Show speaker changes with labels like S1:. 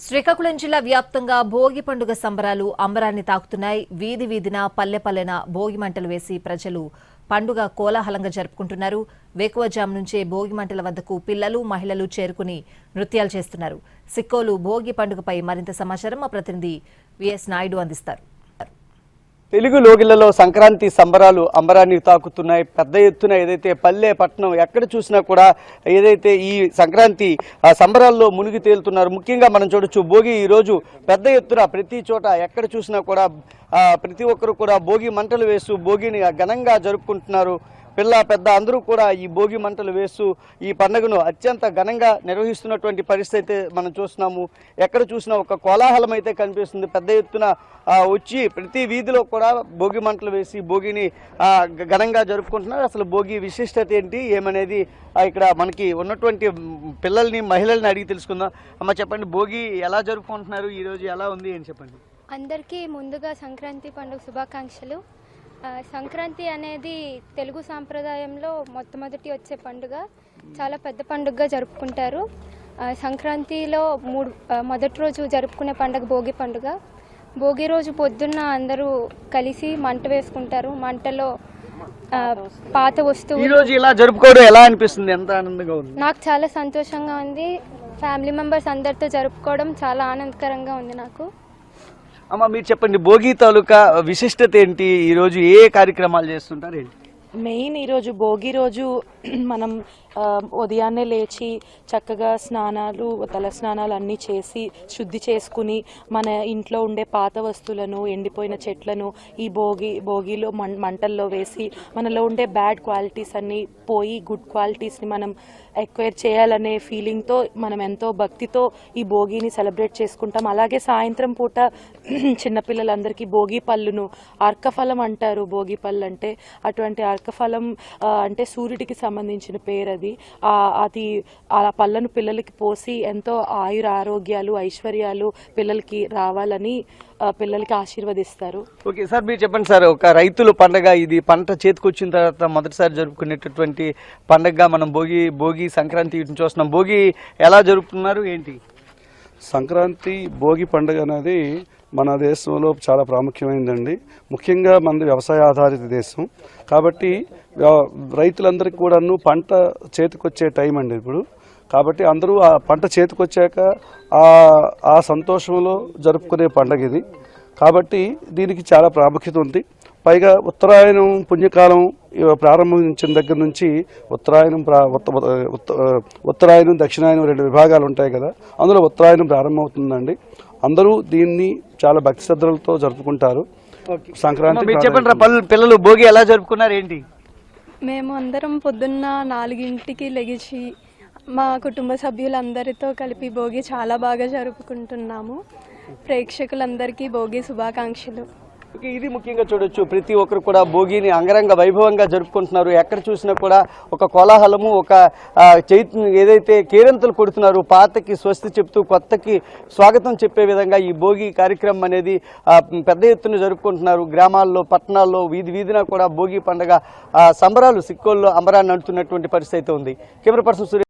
S1: శ్రీకాకుళం జిల్లా వ్యాప్తంగా భోగి పండుగ సంబరాలు అంబరాన్ని తాకుతున్నాయి. వీధి వీధిన పల్లెపల్లెన భోగి మంటలు వేసి ప్రజలు పండుగ కోలాహలంగా జరుపుకుంటున్నారు. వేకువజాము నుంచే భోగి మంటల వద్దకు పిల్లలు, మహిళలు చేరుకుని నృత్యాలు చేస్తున్నారు. సిక్కోలు భోగి పండుగపై మరింత సమాచారం మా ప్రతినిధి విఎస్ నాయుడు అందిస్తారు.
S2: తెలుగు లోగిళ్లలో సంక్రాంతి సంబరాలు అంబరాన్ని తాకుతున్నాయి. పెద్ద ఎత్తున ఏదైతే పల్లె పట్టణం ఎక్కడ చూసినా కూడా ఏదైతే ఈ సంక్రాంతి సంబరాల్లో మునిగి తేలుతున్నారు. ముఖ్యంగా మనం చూడొచ్చు భోగి ఈరోజు పెద్ద ఎత్తున ప్రతి చోట ఎక్కడ చూసినా కూడా ప్రతి ఒక్కరు కూడా భోగి మంటలు వేస్తూ భోగిని ఘనంగా జరుపుకుంటున్నారు. పిల్ల పెద్ద అందరూ కూడా ఈ భోగి మంటలు వేస్తూ ఈ పండుగను అత్యంత ఘనంగా నిర్వహిస్తున్నటువంటి పరిస్థితి అయితే మనం చూస్తున్నాము. ఎక్కడ చూసినా ఒక కోలాహలం అయితే కనిపిస్తుంది. పెద్ద ఎత్తున వచ్చి ప్రతి వీధిలో కూడా భోగి మంటలు వేసి భోగిని ఘనంగా జరుపుకుంటున్నారు. అసలు భోగి విశిష్టత ఏంటి ఏమనేది ఇక్కడ మనకి ఉన్నటువంటి పిల్లల్ని, మహిళల్ని అడిగి తెలుసుకుందాం. అమ్మ చెప్పండి, భోగి ఎలా జరుపుకుంటున్నారు, ఈరోజు ఎలా ఉంది అని చెప్పండి.
S3: అందరికీ ముందుగా సంక్రాంతి పండుగ శుభాకాంక్షలు. సంక్రాంతి అనేది తెలుగు సాంప్రదాయంలో మొట్టమొదటి వచ్చే పండుగ. చాలా పెద్ద పండుగగా జరుపుకుంటారు. సంక్రాంతిలో మొదటి రోజు జరుపుకునే పండుగ భోగి పండుగ. భోగి రోజు పొద్దున్న అందరూ కలిసి మంట వేసుకుంటారు. మంటలో పాత వస్తువులు.
S2: ఈ రోజు ఇలా జరుపుకోవడం ఎలా అనిపిస్తుంది? ఎంత ఆనందంగా ఉంది?
S3: నాకు చాలా సంతోషంగా ఉంది. ఫ్యామిలీ మెంబర్స్ అందరితో జరుపుకోవడం చాలా ఆనందకరంగా ఉంది నాకు.
S2: అమ్మ మీరు చెప్పండి, భోగి తాలూకా విశిష్టత ఏంటి? ఈరోజు ఏ కార్యక్రమాలు చేస్తుంటారు ఏంటి?
S4: మెయిన్ ఈరోజు భోగి రోజు మనం ఉదయాన్నే లేచి చక్కగా స్నానాలు, తల స్నానాలు అన్నీ చేసి శుద్ధి చేసుకుని మన ఇంట్లో ఉండే పాత వస్తువులను, ఎండిపోయిన చెట్లను ఈ భోగిలో మంటల్లో వేసి మనలో ఉండే బ్యాడ్ క్వాలిటీస్ అన్నీ పోయి గుడ్ క్వాలిటీస్ని మనం ఎక్వైర్ చేయాలనే ఫీలింగ్తో మనం ఎంతో భక్తితో ఈ భోగిని సెలబ్రేట్ చేసుకుంటాం. అలాగే సాయంత్రం పూట చిన్నపిల్లలందరికీ భోగి పళ్ళును, అర్కఫలం అంటారు భోగి పళ్ళు అంటే. అటువంటి అర్కఫలం అంటే సూర్యుడికి సంబంధించిన పేరు అది. ఆ పళ్ళను పిల్లలకి పోసి ఎంతో ఆయుర ఆరోగ్యాలు, ఐశ్వర్యాలు పిల్లలకి రావాలని పిల్లలకి ఆశీర్వదిస్తారు.
S2: ఓకే సార్, మీరు చెప్పండి సార్, ఒక రైతుల పండగ ఇది. పంట చేతికొచ్చిన తర్వాత మొదటిసారి జరుపుకునేటటువంటి పండగగా మనం భోగి సంక్రాంతి చూస్తున్నాం. భోగి ఎలా జరుపుతున్నారు ఏంటి?
S5: సంక్రాంతి భోగి పండుగ అనేది మన దేశంలో చాలా ప్రాముఖ్యమైనదండి. ముఖ్యంగా మనది వ్యవసాయ ఆధారిత దేశం కాబట్టి రైతులందరికీ కూడాను పంట చేతికొచ్చే టైం అండి ఇప్పుడు. కాబట్టి అందరూ ఆ పంట చేతికొచ్చాక ఆ సంతోషంలో జరుపుకునే పండుగ ఇది. కాబట్టి దీనికి చాలా ప్రాముఖ్యత ఉంది. పైగా ఉత్తరాయణం పుణ్యకాలం ప్రారంభించిన దగ్గర నుంచి ఉత్తరాయణం దక్షిణాయనం 2 విభాగాలు ఉంటాయి కదా, అందులో ఉత్తరాయణం ప్రారంభమవుతుందండి. అందరూ దీన్ని చాలా భక్తి శ్రద్ధలతో జరుపుకుంటారు. సంక్రాంతి
S2: చెప్పండి, పిల్లలు భోగి ఎలా జరుపుకున్నారు ఏంటి?
S6: మేము అందరం పొద్దున్న 4 లెగిచి మా కుటుంబ సభ్యులందరితో కలిపి భోగి చాలా బాగా జరుపుకుంటున్నాము. ప్రేక్షకులందరికీ భోగి శుభాకాంక్షలు.
S2: ఇది ముఖ్యంగా చూడొచ్చు, ప్రతి ఒక్కరు కూడా భోగిని అంగరంగ వైభవంగా జరుపుకుంటున్నారు. ఎక్కడ చూసినా కూడా ఒక కోలాహలము, ఒక ఏదైతే కేరింతలు కొడుతున్నారు. పాతకి స్వస్తి చెప్తూ కొత్తకి స్వాగతం చెప్పే విధంగా ఈ భోగి కార్యక్రమం అనేది పెద్ద ఎత్తున జరుపుకుంటున్నారు. గ్రామాల్లో, పట్టణాల్లో, వీధిన కూడా భోగి పండుగ సంబరాలు సిక్కోల్లో అంబరాన్ని నడుతున్నటువంటి పరిస్థితి ఉంది. Camera person